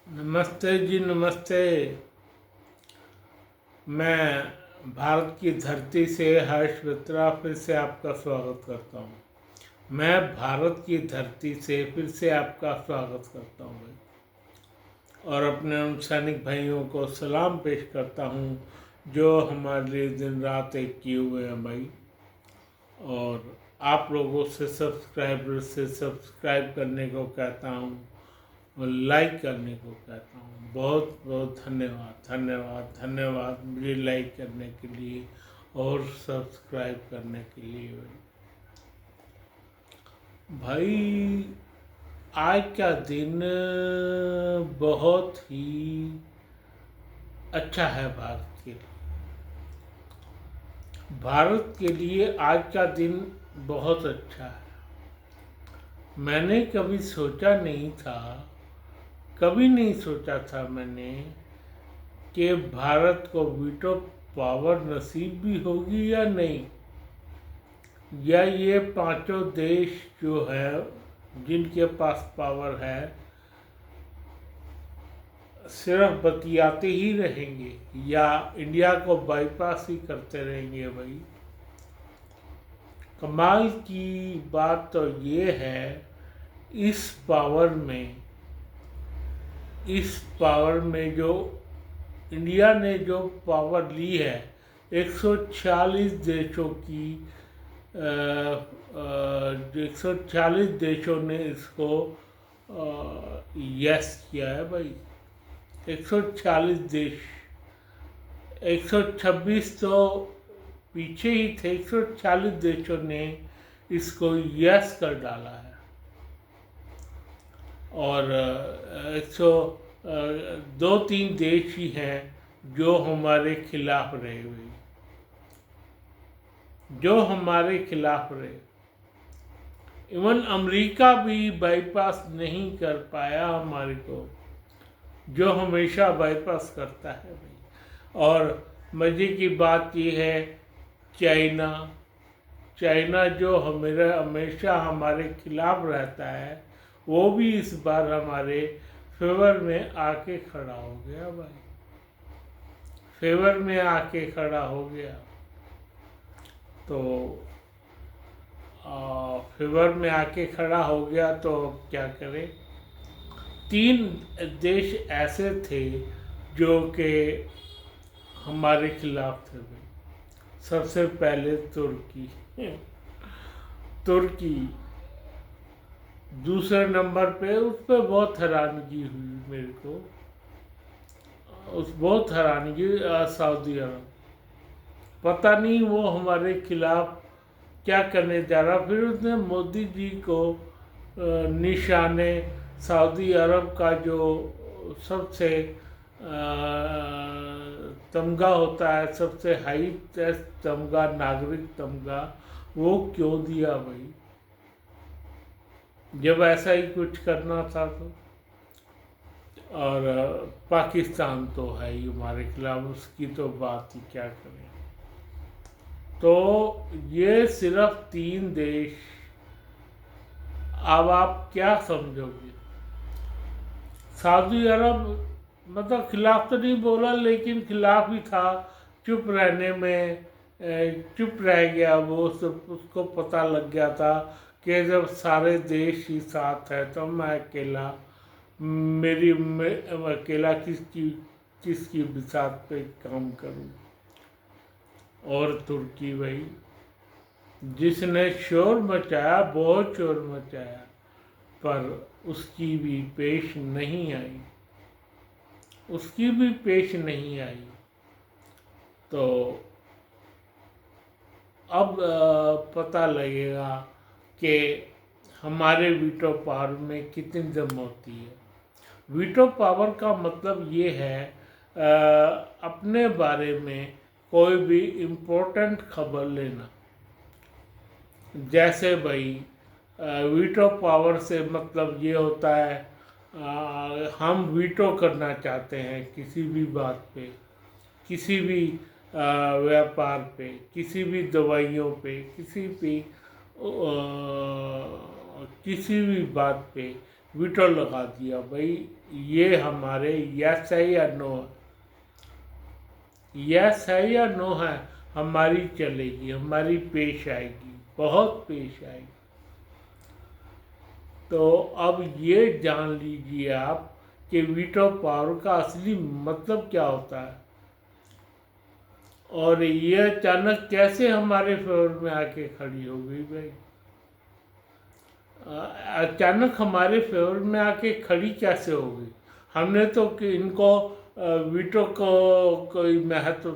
नमस्ते जी, नमस्ते। मैं भारत की धरती से हर्ष मित्रा फिर से आपका स्वागत करता हूँ। मैं भारत की धरती से फिर से आपका स्वागत करता हूँ भाई, और अपने उन सैनिक भाइयों को सलाम पेश करता हूँ जो हमारे लिए दिन रात एक किए हुए हैं भाई। और आप लोगों से सब्सक्राइब करने को कहता हूँ और लाइक करने को कहता हूँ। बहुत बहुत धन्यवाद, धन्यवाद, धन्यवाद मुझे लाइक करने के लिए और सब्सक्राइब करने के लिए भाई। आज का दिन बहुत ही अच्छा है भारत के लिए। भारत के लिए आज का दिन बहुत अच्छा है। मैंने कभी सोचा नहीं था, कभी नहीं सोचा था मैंने कि भारत को वीटो पावर नसीब भी होगी या नहीं, या ये पांचों देश जो है जिनके पास पावर है सिर्फ बतियाते ही रहेंगे या इंडिया को बाईपास ही करते रहेंगे भाई। कमाल की बात तो ये है, इस पावर में जो इंडिया ने जो पावर ली है 146 देशों की, 146 देशों ने इसको यस किया है भाई। 146 देश, 126 तो पीछे ही थे, 146 देशों ने इसको यस कर डाला है। और 102-3 देश ही हैं जो हमारे खिलाफ रहे हुए, इवन अमेरिका भी बाईपास नहीं कर पाया हमारे को, जो हमेशा बाईपास करता है भाई। और मज़े की बात ये है, चाइना जो हमेशा हमारे खिलाफ रहता है, वो भी इस बार हमारे फेवर में आके खड़ा हो गया भाई, फेवर में आके खड़ा हो गया। तो फेवर में आके खड़ा हो गया तो क्या करें। 3 देश ऐसे थे जो कि हमारे खिलाफ थे भाई। सबसे पहले तुर्की दूसरे नंबर पे। उस पर बहुत हैरानगी हुई मेरे को, बहुत हैरानगी। सऊदी अरब, पता नहीं वो हमारे खिलाफ क्या करने जा रहा। फिर उसने मोदी जी को निशाने सऊदी अरब का जो सबसे तमगा होता है, सबसे हाई तमगा, नागरिक तमगा, वो क्यों दिया भाई, जब ऐसा ही कुछ करना था तो। और पाकिस्तान तो है ही हमारे खिलाफ, उसकी तो बात ही क्या करें। तो ये सिर्फ 3 देश। अब आप क्या समझोगे, सऊदी अरब मतलब खिलाफ तो नहीं बोला, लेकिन खिलाफ ही था। चुप रहने में चुप रह गया वो सब। उसको पता लग गया था कि जब सारे देश ही साथ है तो मैं अकेला अकेला किसकी बिसात पे काम करूं। और तुर्की भाई, जिसने शोर मचाया, बहुत शोर मचाया, पर उसकी भी पेश नहीं आई, तो अब पता लगेगा कि हमारे वीटो पावर में कितनी दम होती है। वीटो पावर का मतलब ये है, अपने बारे में कोई भी इम्पोर्टेंट खबर लेना। जैसे भाई वीटो पावर से मतलब ये होता है, हम वीटो करना चाहते हैं किसी भी बात पे, किसी भी व्यापार पे, किसी भी दवाइयों पे, किसी भी बात पे वीटो लगा दिया, भाई ये हमारे यस है या नो है, यस है या नो है, हमारी चलेगी, हमारी पेश आएगी, बहुत पेश आएगी। तो अब ये जान लीजिए आप कि वीटो पावर का असली मतलब क्या होता है, और ये अचानक कैसे हमारे फेवर में आके खड़ी हो गई भाई। अचानक हमारे फेवर में आके खड़ी कैसे हो गई? हमने तो कि इनको वीटो को कोई महत्व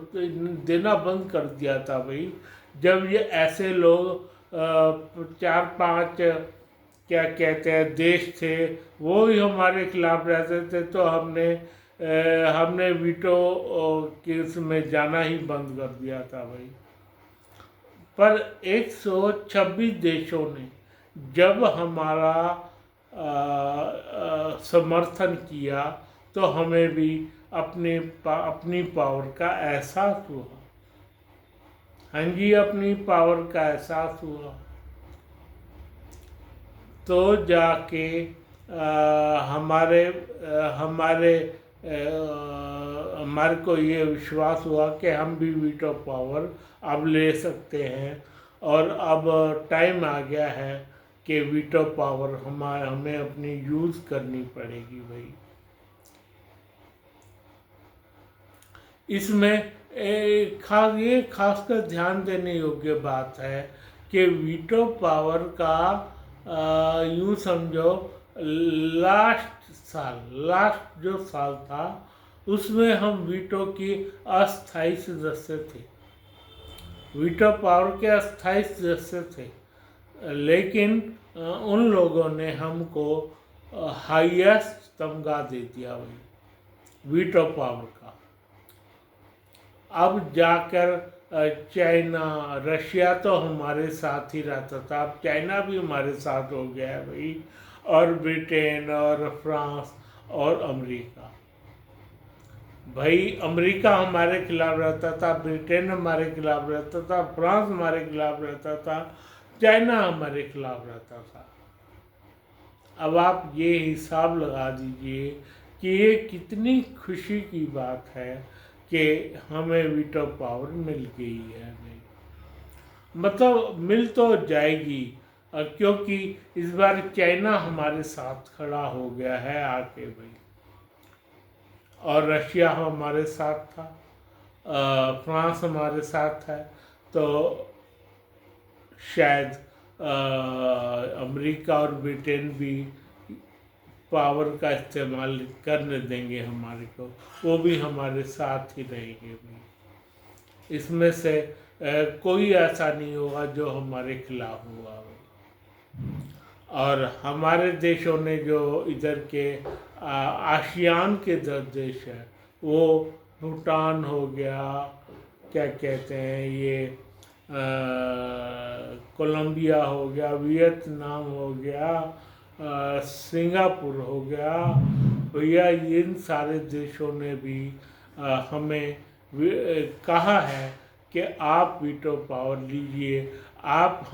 देना बंद कर दिया था भाई। जब ये ऐसे लोग 4-5 क्या कहते हैं देश थे, वो ही हमारे खिलाफ रहते थे, तो हमने वीटो के उसमें जाना ही बंद कर दिया था भाई। पर 126 देशों ने जब हमारा समर्थन किया तो हमें भी अपनी पावर का एहसास हुआ। हाँ जी, अपनी पावर का एहसास हुआ, तो जाके हमारे को ये विश्वास हुआ कि हम भी वीटो पावर अब ले सकते हैं, और अब टाइम आ गया है कि वीटो पावर हमें अपनी यूज़ करनी पड़ेगी भाई। इसमें ये खासकर ध्यान देने योग्य बात है कि वीटो पावर का यूँ समझो लास्ट जो साल था उसमें हम वीटो की अस्थायी सदस्य थे, वीटो पावर के अस्थायी सदस्य थे, लेकिन उन लोगों ने हमको हाईएस्ट तमगा दे दिया भाई वीटो पावर का। अब जाकर चाइना, रशिया तो हमारे साथ ही रहता था, अब चाइना भी हमारे साथ हो गया है भाई, और ब्रिटेन और फ्रांस और अमेरिका। भाई अमेरिका हमारे खिलाफ रहता था, ब्रिटेन हमारे खिलाफ रहता था, फ्रांस हमारे खिलाफ रहता था, चाइना हमारे खिलाफ रहता था। अब आप ये हिसाब लगा दीजिए कि ये कितनी खुशी की बात है कि हमें वीटो पावर मिल गई है भाई। मतलब मिल तो जाएगी, क्योंकि इस बार चाइना हमारे साथ खड़ा हो गया है आके भाई, और रशिया हमारे साथ था, फ्रांस हमारे साथ है, तो शायद अमेरिका और ब्रिटेन भी पावर का इस्तेमाल करने देंगे हमारे को, वो भी हमारे साथ ही रहेंगे भाई। इसमें से कोई ऐसा नहीं होगा जो हमारे खिलाफ हुआ। और हमारे देशों ने जो इधर के आसियान के देश हैं, वो भूटान हो गया, क्या कहते हैं ये कोलंबिया हो गया, वियतनाम हो गया, सिंगापुर हो गया भैया, इन सारे देशों ने भी हमें कहा है कि आप वीटो पावर लीजिए, आप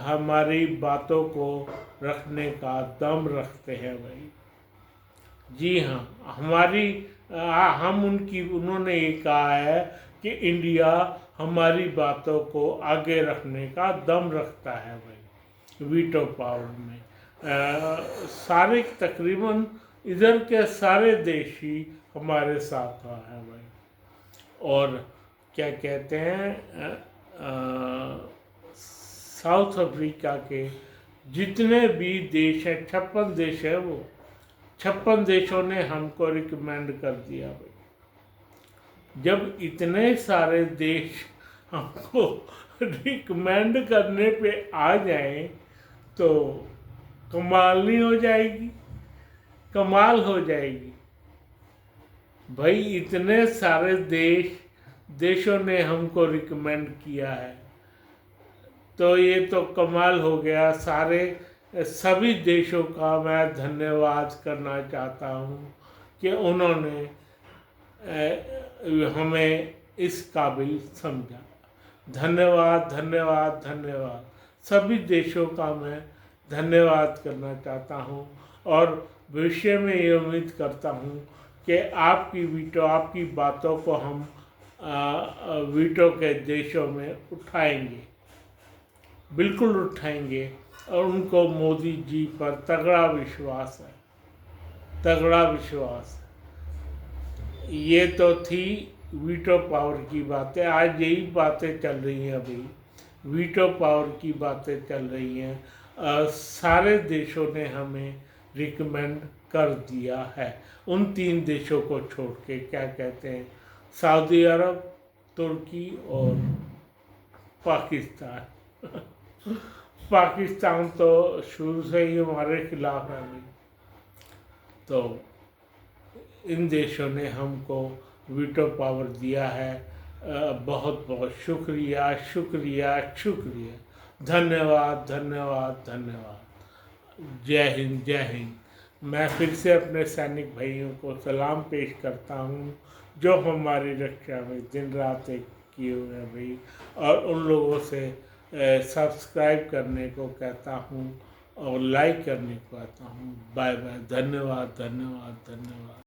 हमारी बातों को रखने का दम रखते हैं भाई। जी हाँ, उन्होंने ये कहा है कि इंडिया हमारी बातों को आगे रखने का दम रखता है भाई वीटो पावर में। सारे तकरीबन इधर के सारे देश ही हमारे साथ हैं भाई। और क्या कहते हैं, साउथ अफ्रीका के जितने भी देश हैं, 56 देश है, वो 56 देशों ने हमको रिकमेंड कर दिया भाई। जब इतने सारे देश हमको रिकमेंड करने पे आ जाएं तो कमाल नहीं हो जाएगी? कमाल हो जाएगी भाई। इतने सारे देशों ने हमको रिकमेंड किया है, तो ये तो कमाल हो गया। सभी देशों का मैं धन्यवाद करना चाहता हूँ कि उन्होंने हमें इस काबिल समझा। धन्यवाद, धन्यवाद, धन्यवाद। सभी देशों का मैं धन्यवाद करना चाहता हूँ और भविष्य में ये उम्मीद करता हूँ कि आपकी वीटो, आपकी बातों को हम वीटो के देशों में उठाएंगे, बिल्कुल उठाएंगे। और उनको मोदी जी पर तगड़ा विश्वास है, तगड़ा विश्वास है। ये तो थी वीटो पावर की बातें। आज यही बातें चल रही हैं, अभी वीटो पावर की बातें चल रही हैं। सारे देशों ने हमें रिकमेंड कर दिया है, उन 3 देशों को छोड़ के। क्या कहते हैं, सऊदी अरब, तुर्की और पाकिस्तान। पाकिस्तान तो शुरू से ही हमारे खिलाफ है अभी। तो इन देशों ने हमको वीटो पावर दिया है। बहुत बहुत शुक्रिया, शुक्रिया, शुक्रिया। धन्यवाद, धन्यवाद, धन्यवाद। जय हिंद, जय हिंद। मैं फिर से अपने सैनिक भाइयों को सलाम पेश करता हूँ जो हमारी रक्षा में दिन रात एक किए हुए हैं भाई, और उन लोगों से सब्सक्राइब करने को कहता हूँ और लाइक करने को कहता हूँ। Bye bye. धन्यवाद, धन्यवाद, धन्यवाद।